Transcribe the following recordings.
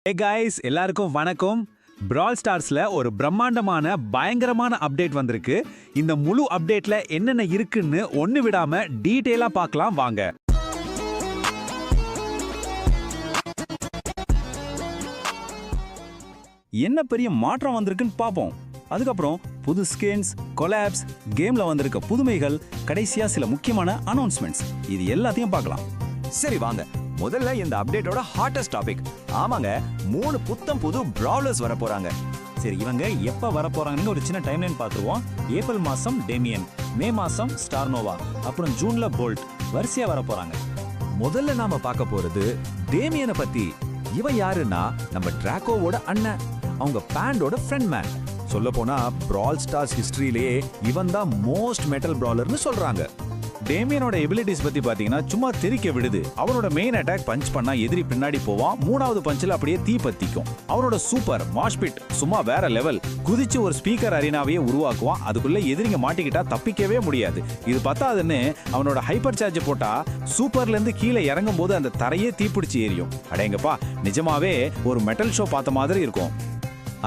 Hey guys, எல்லாருக்கும் வணக்கம். பிரால் ஸ்டார்ஸ்ல ஒரு பிரம்மாண்டமான பயங்கரமான அப்டேட் வந்திருக்கு. இந்த முழு அப்டேட்ல என்னென்ன இருக்குன்னு ஒண்ணு விடாம டீடைலா பார்க்கலாம் வாங்க. என்ன பெரிய மாற்றம் வந்திருக்குன்னு பார்ப்போம். அதுக்கப்புறம் புது ஸ்கின்ஸ், கொலாப்ஸ், கேம்ல வந்திருக்க புதுமைகள், கடைசியா சில முக்கியமான அனௌன்ஸ்மெண்ட்ஸ், இது எல்லாத்தையும் பார்க்கலாம். சரி வாங்க, முதல்ல இந்த அப்டேட்டோட ஹாட்டஸ்ட் டாபிக். ஆமாங்க, 3 புத்தம் புது பிராவலர்ஸ் வர போறாங்க. சரி, இவங்க எப்ப வர போறாங்கன்னு ஒரு சின்ன டைம்லைன் பார்த்துருவோம். ஏப்ரல் மாசம் டேமியன், மே மாசம் ஸ்டார் நோவா, அப்புறம் ஜூன்ல போல்ட், வரிசையா வர போறாங்க. முதல்ல நாம பார்க்க போறது டேமியனை பத்தி. இவன் யாருன்னா நம்ம டிராக்கோவோட அண்ணன், அவங்க பேண்டோட ஃப்ரெண்ட் மேன். சொல்ல போனா பிரால் ஸ்டார்ஸ் ஹிஸ்டரியிலேயே இவன் தான் மோஸ்ட் மெட்டல் பிராலர்னு சொல்றாங்க. டேமியனோட எபிலிட்டிஸ் பத்தி பாத்தீங்கன்னா சும்மா தெறிக்க விடுது. அவனோட மெயின் அட்டாக் பஞ்ச் பண்ணா எதிரி பின்னாடி போவான், 3வது பஞ்சில் அப்படியே தீ பத்திக்கும். அவனோட சூப்பர் மாஷ்பிட் சும்மா வேற லெவல். குதிச்சு ஒரு ஸ்பீக்கர் அரினாவையே உருவாக்குவான், அதுக்குள்ள எதிரிங்க மாட்டிக்கிட்டா தப்பிக்கவே முடியாது. இது பத்தாதுன்னு அவனோட ஹைப்பர் சார்ஜ் போட்டா சூப்பர்ல இருந்து கீழே இறங்கும் போது அந்த தரையே தீப்பிடிச்சு எரியும். அடேங்கப்பா, நிஜமாவே ஒரு மெட்டல் ஷோ பார்த்த மாதிரி இருக்கும்.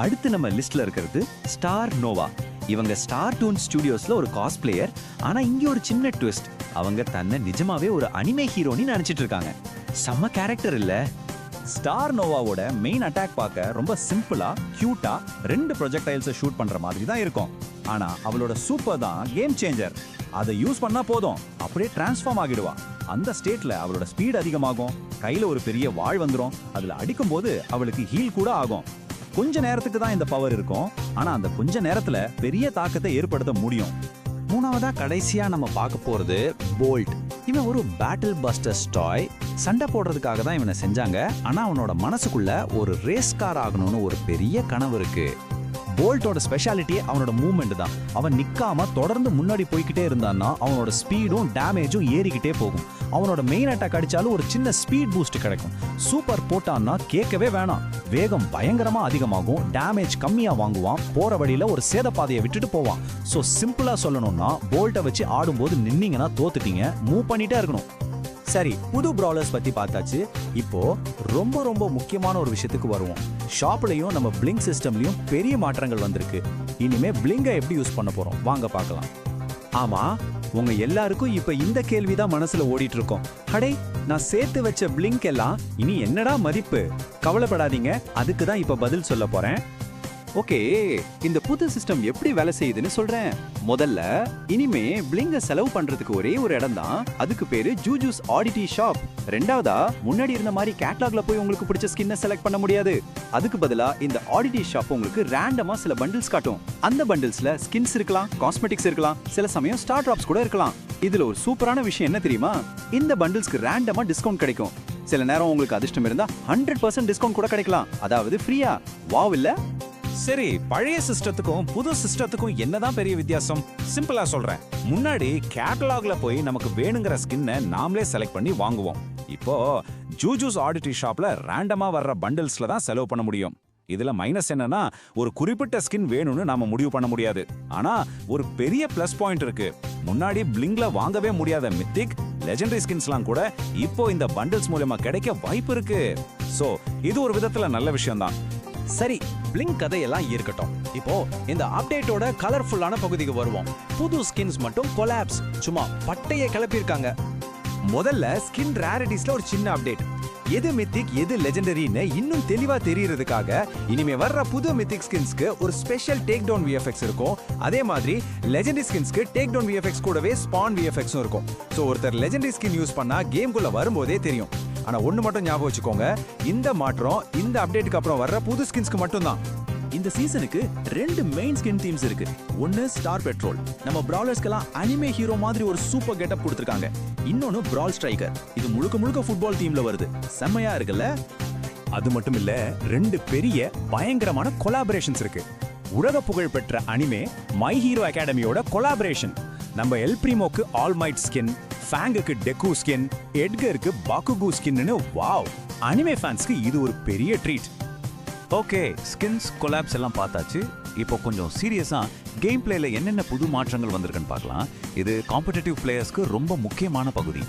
அடுத்து நம்ம லிஸ்ட்ல இருக்கிறது ஸ்டார் நோவா. இவங்க ஸ்டார் டூன் ஸ்டுடியோஸ்ல ஒரு காஸ்பிளேயர். ஆனா இங்க ஒரு சின்ன ட்விஸ்ட், அவங்க தன்னை நிஜமாவே ஒரு அனிமே ஹீரோன்னு நினைச்சிட்டு இருக்காங்க. செம்ம கேரக்டர் இல்ல? ஸ்டார் நோவாவோட மெயின் அட்டாக் பார்க்க ரொம்ப சிம்பிளா, கியூட்டா 2 ப்ரொஜெக்டைல்ஸை ஷூட் பண்ற மாதிரி தான் இருக்கும். ஆனா அவளோட சூப்பர் தான் கேம் சேஞ்சர். அதை யூஸ் பண்ணா போதும், அப்படியே டிரான்ஸ்ஃபார்ம் ஆகிடுவா. அந்த ஸ்டேட்ல அவளோட ஸ்பீட் அதிகமாகும், கையில ஒரு பெரிய வாள் வந்துடும். அதுல அடிக்கும் போது அவளுக்கு ஹீல் கூட ஆகும். கொஞ்ச நேரத்துக்கு தான் இந்த பவர் இருக்கும், ஆனா அந்த கொஞ்ச நேரத்துல பெரிய தாக்கத்தை ஏற்படுத்த முடியும். 3வதா கடைசியா நம்ம பார்க்க போறது போல்ட். இவன் ஒரு பேட்டில் பஸ்டர்ஸ் டாய். சண்டை போடுறதுக்காக தான் இவனை செஞ்சாங்க. ஆனா அவனோட மனசுக்குள்ள ஒரு ரேஸ் கார் ஆகணும்னு ஒரு பெரிய கனவு இருக்கு. போல்ட்டோட ஸ்பெஷாலிட்டியே அவனோட மூவ்மெண்ட் தான். அவன் நிக்காம தொடர்ந்து முன்னாடி போய்கிட்டே இருந்தான்னா அவனோட ஸ்பீடும் டேமேஜும் ஏறிக்கிட்டே போகும். அவனோட மெயின் அட்டாக் அடிச்சாலும் ஒரு சின்ன ஸ்பீட் பூஸ்ட் கிடைக்கும். சூப்பர் போட்டான்னா கேட்கவே வேணாம், வேகம் பயங்கரமா அதிகமாகும், டேமேஜ் கம்மியா வாங்குவான், போற வழியில ஒரு சேதப்பாதையை விட்டுட்டு போவான். சோ சிம்பிளா சொல்லணும்னா போல்ட்டை வச்சு ஆடும்போது நின்னீங்கன்னா தோத்துட்டீங்க, மூவ் பண்ணிட்டே இருக்கணும். சரி, புது பிராவலர்ஸ் பத்தி பார்த்தாச்சு. இப்போ ரொம்ப முக்கியமான ஒரு விஷயத்துக்கு வருவோம். ஷாப்லயும் நம்ம பிளிங்க் சிஸ்டம்லயும் பெரிய மாற்றங்கள் வந்திருக்கு. இனிமே பிளிங்கை எப்படி யூஸ் பண்ண போறோம் வாங்க பார்க்கலாம். ஆமா, உங்க எல்லாருக்கும் இப்ப இந்த கேள்விதான் மனசுல ஓடிட்டு இருக்கோம். அடே, நான் சேர்த்து வச்ச பிளிங்க் எல்லாம் இனி என்னடா மதிப்பு? கவலைப்படாதீங்க, அதுக்கு தான் இப்ப பதில் சொல்ல போறேன். ஓகே, இந்த புது சிஸ்டம் எப்படி வேலை செய்யுதுன்னு சொல்றேன். முதல்ல இனிமே பிளிங்க செலவு பண்றதுக்கு ஒரே ஒரு இடம் தான், அதுக்கு பேரு ஜூஜூஸ் ஆடிட்டி ஷாப். ரெண்டாவதா, முன்னாடி இருந்த மாதிரி கேட்டலாக்ல போய் உங்களுக்கு பிடிச்ச ஸ்கின்னை செலக்ட் பண்ண முடியாது. அதுக்கு பதிலா இந்த ஆடிட்டி ஷாப் உங்களுக்கு ரேண்டமா சில பண்டில்ஸ் காட்டும். அந்த பண்டில்ஸ்ல ஸ்கின்ஸ் இருக்கலாம், காஸ்மெட்டிக்ஸ் இருக்கலாம், சில சமயம் ஸ்டார் டிராப்ஸ் கூட இருக்கலாம். இதுல ஒரு சூப்பரான விஷயம் என்ன தெரியுமா? இந்த பண்டில்ஸ்க்கு ரேண்டமா டிஸ்கவுண்ட் கிடைக்கும். சில நேரம் உங்களுக்கு அதிர்ஷ்டம் இருந்தா 100% டிஸ்கவுண்ட் கூட கிடைக்கலாம், அதாவது ஃப்ரீயா. வாவ் இல்ல? சரி, பழைய சிஸ்டத்துக்கும் புது சிஸ்டத்துக்கும் என்னதான் பெரிய வித்தியாசம்? சிம்பிளா சொல்றேன். முன்னாடி கேட்டலாக்ல போய் நமக்கு வேணுங்கிற ஸ்கின்னை நாமளே செலக்ட் பண்ணி வாங்குவோம். இப்போ ஜூஜூஸ் ஆடிட்டி ஷாப்ல ரேண்டமா வர்ற பண்டில்ஸ்ல தான் செலவு பண்ண முடியும். இதுல மைனஸ் என்னன்னா, ஒரு குறிப்பிட்ட ஸ்கின் வேணும்னு நாம முடிவு பண்ண முடியாது. ஆனா ஒரு பெரிய பிளஸ் பாயிண்ட் இருக்கு. முன்னாடி பிளிங்க்ல வாங்கவே முடியாத மித்திக், லெஜெண்டரி ஸ்கின்ஸ்லாம் கூட இப்போ இந்த பண்டில்ஸ் மூலமா கிடைக்க வாய்ப்பு இருக்கு. சோ இது ஒரு விதத்துல நல்ல விஷயம் தான். சரி, பிளிங்க் கதையெல்லாம் இருக்கட்டும். இப்போ இந்த அப்டேட்டோட கலர்ஃபுல்லான பகுதிக்கு வருவோம். புது ஸ்கின்ஸ் மட்டும் கொலாப்ஸ் சும்மா பட்டைய கிளப்பியிருக்காங்க. முதல்ல ஸ்கின் ரேரிட்டிஸ்ல ஒரு சின்ன அப்டேட். எது மித்திக் எது லெஜெண்டரின்னு இன்னும் தெளிவா தெரியறதுக்காக இனிமே வர்ற புது மித்திக் ஸ்கின்ஸ்க்கு ஒரு ஸ்பெஷல் டேக் டவுன் விஎஃப்எக்ஸ் இருக்கும். அதே மாதிரி லெஜெண்டரி ஸ்கின்ஸ்க்கு டேக் டவுன் விஎஃப்எக்ஸ் கூடவே ஸ்பான் விஎஃப்எக்ஸும் இருக்கும். ஸோ ஒருத்தர் லெஜெண்டரி ஸ்கின் யூஸ் பண்ணா கேம்குள்ள வரும்போதே தெரியும். ஆனா ஒண்ணு மட்டும் ஞாபகம் வச்சுக்கோங்க, இந்த மாற்றம் இந்த அப்டேட்டுக்கு அப்புறம் வர்ற புது ஸ்கின்ஸ்க்கு மட்டும் தான். இந்த சீசனுக்கு 2 மெயின் ஸ்கின் தீம்ஸ் இருக்கு. ஒன்னு ஸ்டார் பெட்ரோல், நம்ம பிராவலர்ஸ்க்கெல்லாம் அனிமே ஹீரோ மாதிரி ஒரு சூப்பர் கெட்டப் கொடுத்திருக்காங்க. இன்னொன்னு பிரால் ஸ்ட்ரைக்கர், இது முழுக்க ஃபுட்பால் தீம்ல வருது. செம்மையா இருக்குல்ல? அது மட்டும் இல்ல, 2 பெரிய பயங்கரமான கொலாபரேஷன்ஸ் இருக்கு. உலக புகழ் பெற்ற அனிமே மை ஹீரோ அகாடமியோட கொலாபரேஷன். நம்ம எல் பிரிமோக்கு ஆல் மைட் ஸ்கின், ஃபேங்குக்கு டெக்கு ஸ்கின், எட்கருக்கு பாக்குகு ஸ்கின்னு. வாவ், அனிமே ஃபேன்ஸ்க்கு இது ஒரு பெரிய ட்ரீட். ஓகே, ஸ்கின்ஸ் கொலாப்ஸ் எல்லாம் பார்த்தாச்சு. இப்போ கொஞ்சம் சீரியஸா கேம் பிளேல என்னென்ன புது மாற்றங்கள் வந்திருக்குன்னு பார்க்கலாம். இது காம்படிட்டிவ் பிளேயர்ஸ்க்கு ரொம்ப முக்கியமான பகுதி.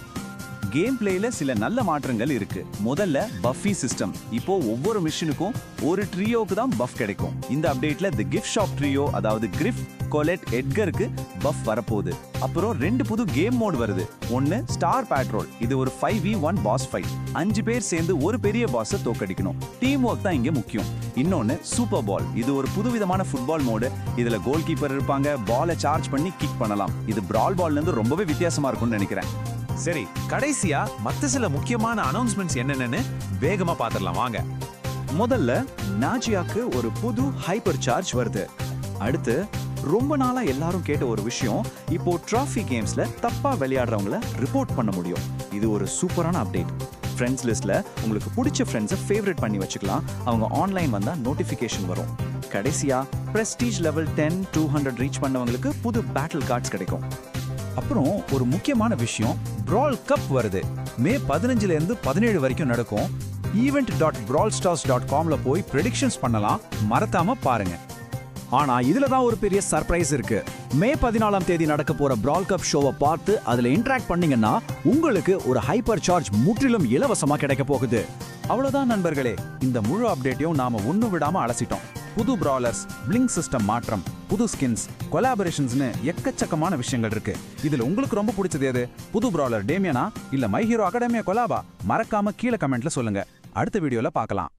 கேம் பிளேல சில நல்ல மாற்றங்கள் இருக்கு. முதல்ல பஃபி சிஸ்டம். இப்போ ஒவ்வொரு மிஷனுக்கும் ஒரு ட்ரியோக்கு தான் பஃப் கிடைக்கும். இந்த அப்டேட்ல தி கிஃப்ட் ஷாப் ட்ரியோ, அதாவது கிரிஃப், கொலெட், எட்கருக்கு பஃப் வரப்போகுது. அப்புறம் 2 புது கேம் மோட் வருது. ஒன்னு ஸ்டார் பேட்ரோல். இது ஒரு 5v1 பாஸ் ஃபைட். 5 பேர் சேர்ந்து ஒரு பெரிய பாஸை தோக்கடிக்கணும். டீம் ஒர்க் தான் இங்க முக்கியம். இன்னொன்னு சூப்பர் பால். இது ஒரு புதுவிதமான ஃபுட்பால் மோடு. இதுல கோல் கீப்பர் இருப்பாங்க. பாலை சார்ஜ் பண்ணி கிக் பண்ணலாம். இது பிரால் பால்ல இருந்து ரொம்பவே வித்தியாசமா இருக்கும்னு நினைக்கிறேன். சரி, கடைசியா மத்த சில முக்கியமான அனௌன்ஸ்மெண்ட்ஸ் என்னென்னு வேகமா பாத்துடலாம் வாங்க. முதல்ல நாஜியாக்கு ஒரு புது ஹைப்பர் சார்ஜ் வருது. அடுத்து ரொம்ப நாளா எல்லாரும் கேட்ட ஒரு விஷயம், இப்போ ட்ராஃபி கேம்ஸ்ல தப்பா விளையாடுறவங்கள ரிப்போர்ட் பண்ண முடியும். இது ஒரு சூப்பரான அப்டேட். ஃப்ரெண்ட்ஸ் லிஸ்ட்ல உங்களுக்கு பிடிச்ச ஃப்ரெண்ட்ஸை ஃபேவரட் பண்ணி வச்சுக்கலாம். அவங்க ஆன்லைன் வந்தா நோட்டிஃபிகேஷன் வரும். கடைசியா பிரஸ்டீஜ் லெவல் 10, 200 ரீச் பண்ணவங்களுக்கு புது பேட்டில் கார்ட்ஸ் கிடைக்கும். அப்புறம் ஒரு முக்கியமான விஷயம், பிரால் கப் வருது. மே 15ல இருந்து 17 வரைக்கும் நடக்கும். event.brawlstars.comல போய் ப்ரெடிக்ஷன்ஸ் பண்ணலாம். மறக்காம பாருங்க. ஆனா இதுல தான் ஒரு பெரிய சர்ப்ரைஸ் இருக்கு. மே 14ஆம் தேதி நடக்க போற பிரால் கப் ஷோவை பார்த்து அதுல இன்டராக்ட் பண்ணீங்கன்னா உங்களுக்கு ஒரு ஹைப்பர் சார்ஜ் முற்றிலும் இலவசமா கிடைக்க போகுது. அவ்வளவுதான் நண்பர்களே, இந்த முழு அப்டேட்டையும் நாம ஒண்ணு விடாம அலசிட்டோம். புது பிராலர்ஸ், பிளிங்க் சிஸ்டம் மாற்றம், புது ஸ்கின்ஸ், கொலாபரேஷன்ஸ்னு எக்கச்சக்கமான விஷயங்கள் இருக்கு. இதுல உங்களுக்கு ரொம்ப பிடிச்சது எது? புது பிராலர் டேமியனா இல்ல மை ஹீரோ அகாடமியா கொலாபா? மறக்காம கீழே கமெண்ட்ல சொல்லுங்க. அடுத்த வீடியோல பார்க்கலாம்.